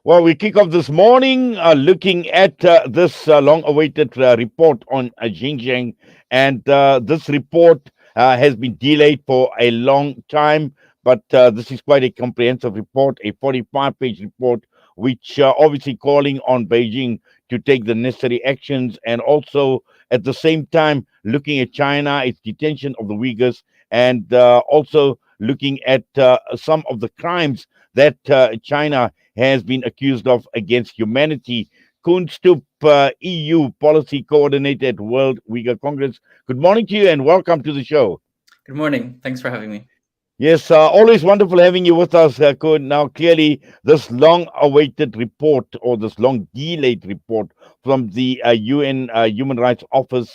Well, we kick off this morning looking at this long awaited report on Xinjiang. And this report has been delayed for a long time, but this is quite a comprehensive report, a 45-page report, which obviously calling on Beijing to take the necessary actions and also at the same time looking at China, its detention of the Uyghurs, and also looking at some of the crimes that China has been accused of against humanity. Koen Stoop, EU policy coordinator at World Uyghur Congress. Good morning to you and welcome to the show. Good morning. Thanks for having me. Yes, always wonderful having you with us, Koen. Now, clearly, this long awaited report or this long delayed report from the UN Human Rights Office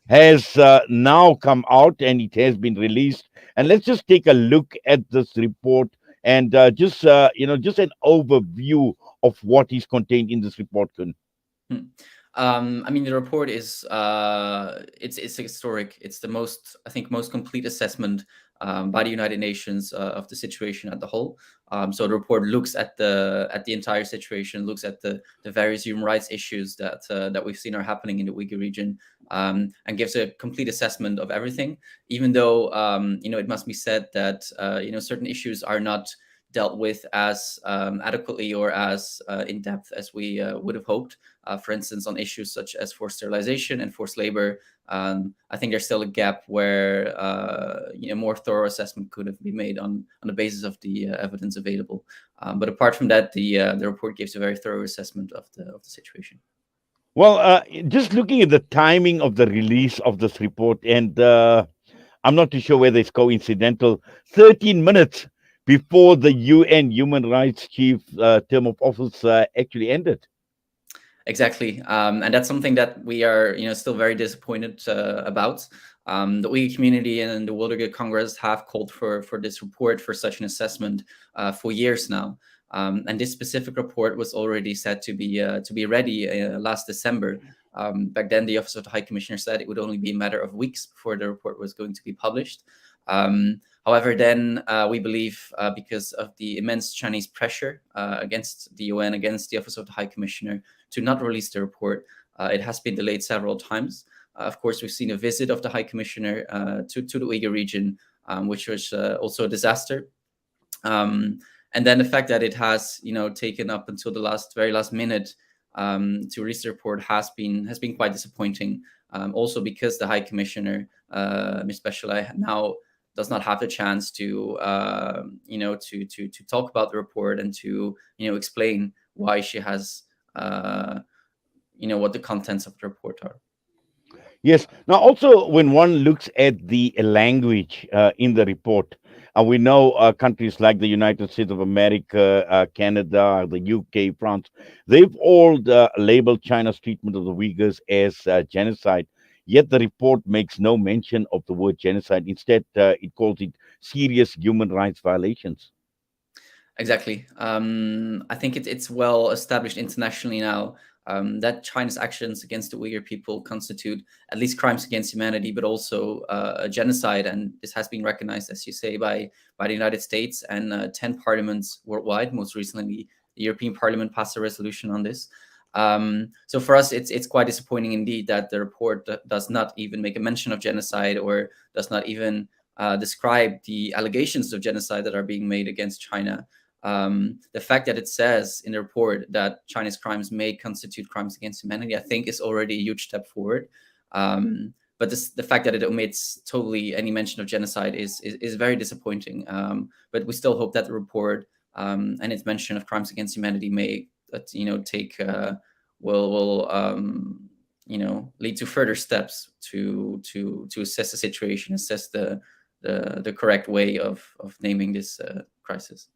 has now come out and it has been released. And let's just take a look at this report and just an overview of what is contained in this report. Kun. Hmm. I mean, the report is it's historic. It's the most, I think, most complete assessment by the United Nations of the situation at the whole. So the report looks at the entire situation, looks at the various human rights issues that we've seen are happening in the Uyghur region, and gives a complete assessment of everything. Even though it must be said that certain issues are not dealt with as adequately or as in depth as we would have hoped. For instance, on issues such as forced sterilization and forced labor, I think there's still a gap where more thorough assessment could have been made on the basis of the evidence available. But apart from that, the report gives a very thorough assessment of the situation. Well, just looking at the timing of the release of this report, and I'm not too sure whether it's coincidental, 13 minutes before the UN Human Rights Chief term of office actually ended. Exactly, and that's something that we are, still very disappointed about. The Uyghur community and the World Uyghur Congress have called for this report, for such an assessment, for years now. And this specific report was already said to be ready last December. Back then, the Office of the High Commissioner said it would only be a matter of weeks before the report was going to be published. However, then we believe, because of the immense Chinese pressure against the UN, against the Office of the High Commissioner, to not release the report, it has been delayed several times. Of course, we've seen a visit of the High Commissioner to the Uyghur region, which was also a disaster. And then the fact that it has, taken up until the very last minute to release the report has been quite disappointing. Also because the High Commissioner, Ms. Bechelay, now does not have the chance to to talk about the report and to explain why she has what the contents of the report are. Yes. Now, also, when one looks at the language in the report, we know countries like the United States of America, Canada, the UK, France, they've all labeled China's treatment of the Uyghurs as genocide. Yet the report makes no mention of the word genocide. Instead, it calls it serious human rights violations. Exactly. I think it's well established internationally now that China's actions against the Uyghur people constitute at least crimes against humanity, but also a genocide. And this has been recognized, as you say, by the United States and 10 parliaments worldwide. Most recently, the European Parliament passed a resolution on this. So for us, it's quite disappointing indeed that the report does not even make a mention of genocide, or does not even describe the allegations of genocide that are being made against China. The fact that it says in the report that Chinese crimes may constitute crimes against humanity, I think, is already a huge step forward. But the fact that it omits totally any mention of genocide is very disappointing. But we still hope that the report and its mention of crimes against humanity may, take will lead to further steps to assess the situation, assess the correct way of naming this crisis.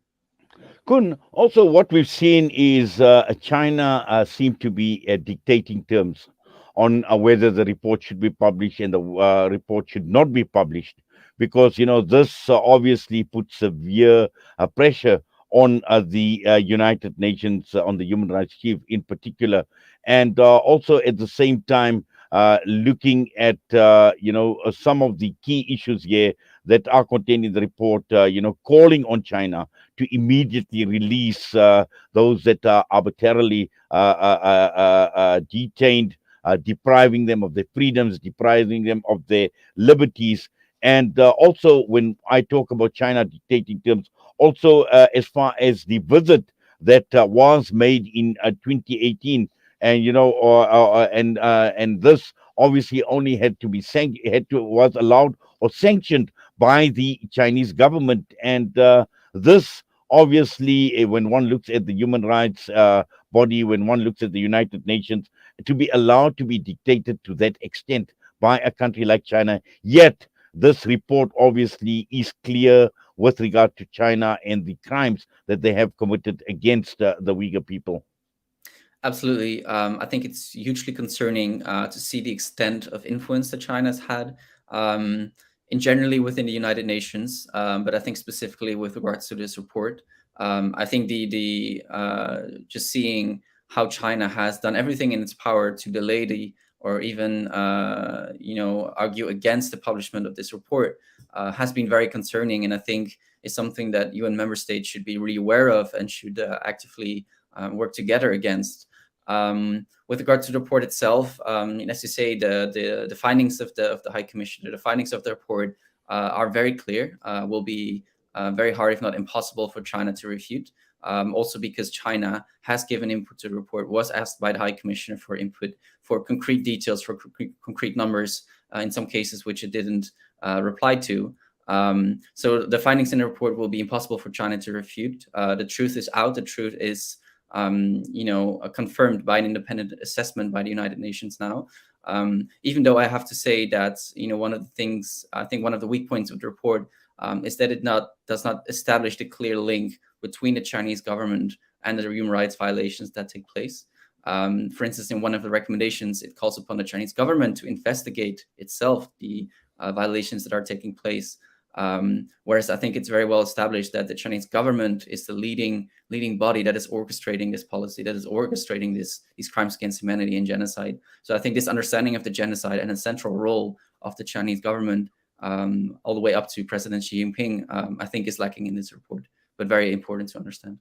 Kun, also what we've seen is China seem to be dictating terms on whether the report should be published and the report should not be published, because this obviously puts severe pressure on the United Nations, on the Human Rights Chief in particular, and also at the same time looking at some of the key issues here. that are contained in the report, calling on China to immediately release those that are arbitrarily detained, depriving them of their freedoms, depriving them of their liberties. And also, when I talk about China dictating terms, also as far as the visit that was made in 2018, and and this obviously only had to be was allowed or sanctioned by the Chinese government, and this obviously, when one looks at the human rights body, when one looks at the United Nations, to be allowed to be dictated to that extent by a country like China. Yet this report obviously is clear with regard to China and the crimes that they have committed against the Uyghur people. Absolutely. I think it's hugely concerning to see the extent of influence that China has had in generally within the United Nations, but I think specifically with regards to this report. I think the just seeing how China has done everything in its power to delay the or even argue against the publishment of this report has been very concerning, and I think is something that UN member states should be really aware of and should actively work together against. With regard to the report itself, as you say, the findings of the High Commissioner, the findings of the report are very clear. Will be very hard, if not impossible, for China to refute. Also, because China has given input to the report, was asked by the High Commissioner for input, for concrete details, for concrete numbers, in some cases which it didn't reply to. So the findings in the report will be impossible for China to refute. The truth is out. The truth is confirmed by an independent assessment by the United Nations now. Even though I have to say that one of the things, I think one of the weak points of the report is that it does not establish the clear link between the Chinese government and the human rights violations that take place. For instance, in one of the recommendations, it calls upon the Chinese government to investigate itself the violations that are taking place. Whereas I think it's very well established that the Chinese government is the leading body that is orchestrating this policy, that is orchestrating these crimes against humanity and genocide. So I think this understanding of the genocide and a central role of the Chinese government, all the way up to President Xi Jinping, I think is lacking in this report, but very important to understand.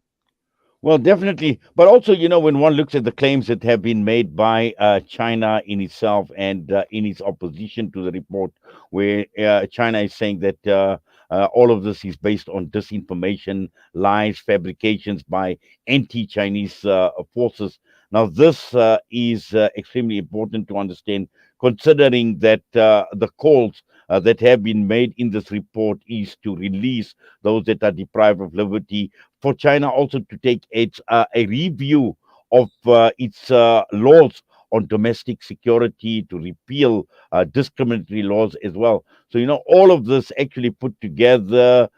Well, definitely. But also, when one looks at the claims that have been made by China in itself and in its opposition to the report, where China is saying that all of this is based on disinformation, lies, fabrications by anti Chinese forces. Now, this is extremely important to understand, considering that the calls that have been made in this report is to release those that are deprived of liberty, for China also to take a review of its laws on domestic security, to repeal discriminatory laws as well. So, all of this actually put together,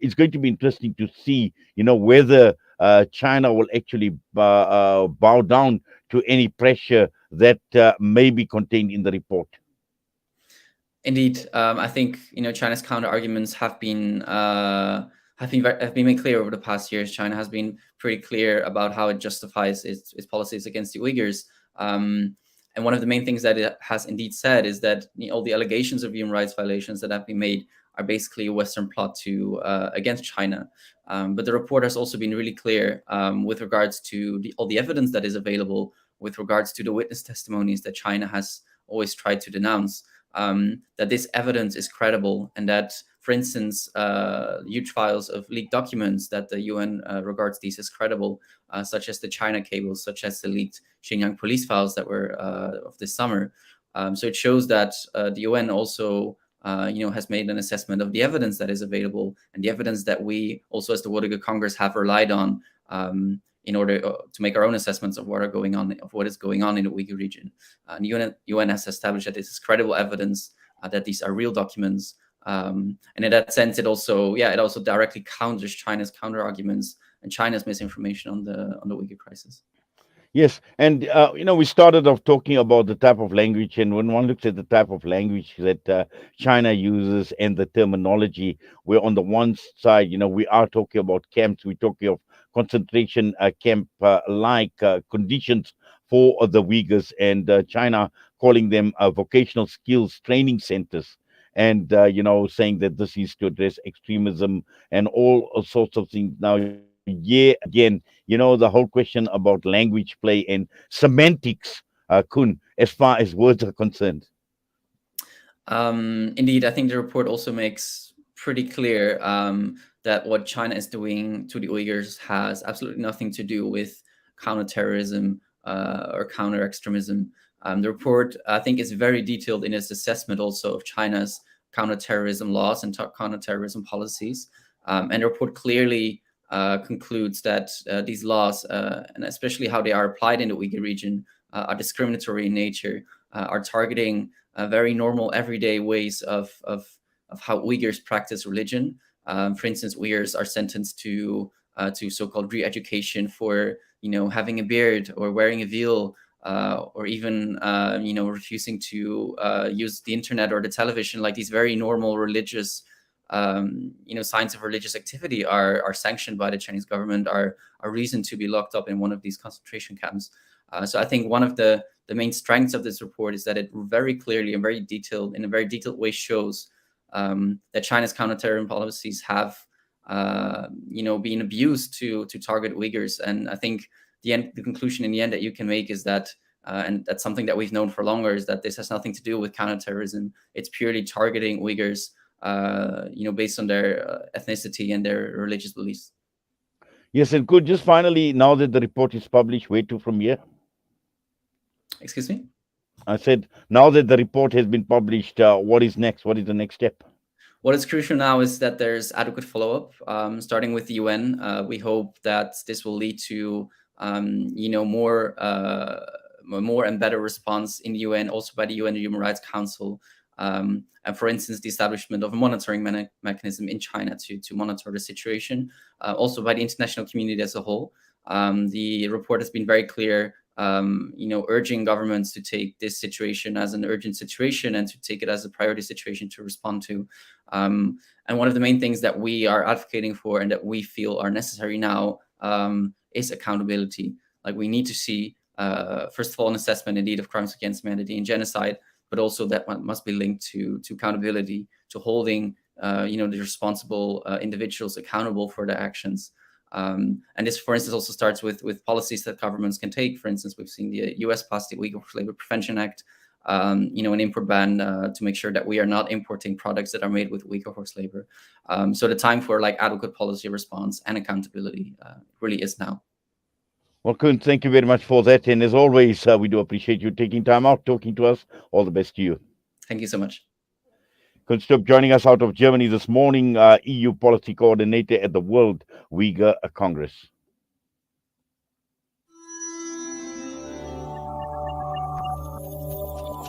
it's going to be interesting to see, whether China will actually bow down to any pressure that may be contained in the report. Indeed, I think China's counter arguments have been made clear over the past years. China has been pretty clear about how it justifies its policies against the Uyghurs. And one of the main things that it has indeed said is that all the allegations of human rights violations that have been made are basically a Western plot to against China. But the report has also been really clear with regards to all the evidence that is available, with regards to the witness testimonies that China has always tried to denounce. That this evidence is credible, and that, for instance, huge files of leaked documents that the UN regards these as credible, such as the China cables, such as the leaked Xinjiang police files that were of this summer. So it shows that the UN also has made an assessment of the evidence that is available, and the evidence that we also, as the World Uyghur Congress, have relied on in order to make our own assessments of what is going on in the Uyghur region. And UN has established that this is credible evidence, that these are real documents, and in that sense, it also directly counters China's counter arguments and China's misinformation on the Uyghur crisis. Yes, and we started off talking about the type of language, and when one looks at the type of language that China uses and the terminology, where on the one side, we are talking about camps, we're talking of concentration camp like conditions for the Uyghurs, and China calling them vocational skills training centers. and saying that this is to address extremism and all sorts of things. Now, yeah, again, the whole question about language play and semantics, Kun, as far as words are concerned. Indeed, I think the report also makes pretty clear that what China is doing to the Uyghurs has absolutely nothing to do with counterterrorism or counter extremism. The report, I think, is very detailed in its assessment also of China's counterterrorism laws and counterterrorism policies. And the report clearly concludes that these laws, and especially how they are applied in the Uyghur region, are discriminatory in nature, are targeting very normal everyday ways of how Uyghurs practice religion. For instance, Uyghurs are sentenced to so-called re-education for having a beard or wearing a veil, or even refusing to use the internet or the television. Like these very normal religious signs of religious activity are sanctioned by the Chinese government, are reason to be locked up in one of these concentration camps. So I think one of the main strengths of this report is that it very clearly and in a very detailed way shows that China's counterterrorism policies have been abused to target Uyghurs. And I think the conclusion in the end that you can make is that, and that's something that we've known for longer, is that this has nothing to do with counterterrorism. It's purely targeting Uyghurs, based on their ethnicity and their religious beliefs. Yes, and could just finally, now that the report is published, where to from here? Excuse me? I said, now that the report has been published, what is next? What is the next step? What is crucial now is that there's adequate follow-up, starting with the UN. We hope that this will lead to, more and better response in the UN, also by the UN Human Rights Council, and for instance, the establishment of a monitoring mechanism in China to monitor the situation, also by the international community as a whole. The report has been very clear, urging governments to take this situation as an urgent situation and to take it as a priority situation to respond to. And one of the main things that we are advocating for and that we feel are necessary now is accountability. Like we need to see, first of all, an assessment indeed of crimes against humanity and genocide, but also that one must be linked to accountability, to holding the responsible individuals accountable for their actions. And this, for instance, also starts with policies that governments can take. For instance, we've seen the U.S. pass the Uyghur Labor Prevention Act, an import ban to make sure that we are not importing products that are made with Uyghur forced labor. So the time for adequate policy response and accountability really is now. Well, Kun, thank you very much for that. And as always, we do appreciate you taking time out, talking to us. All the best to you. Thank you so much. Koen Stoop joining us out of Germany this morning, EU policy coordinator at the World Uyghur Congress.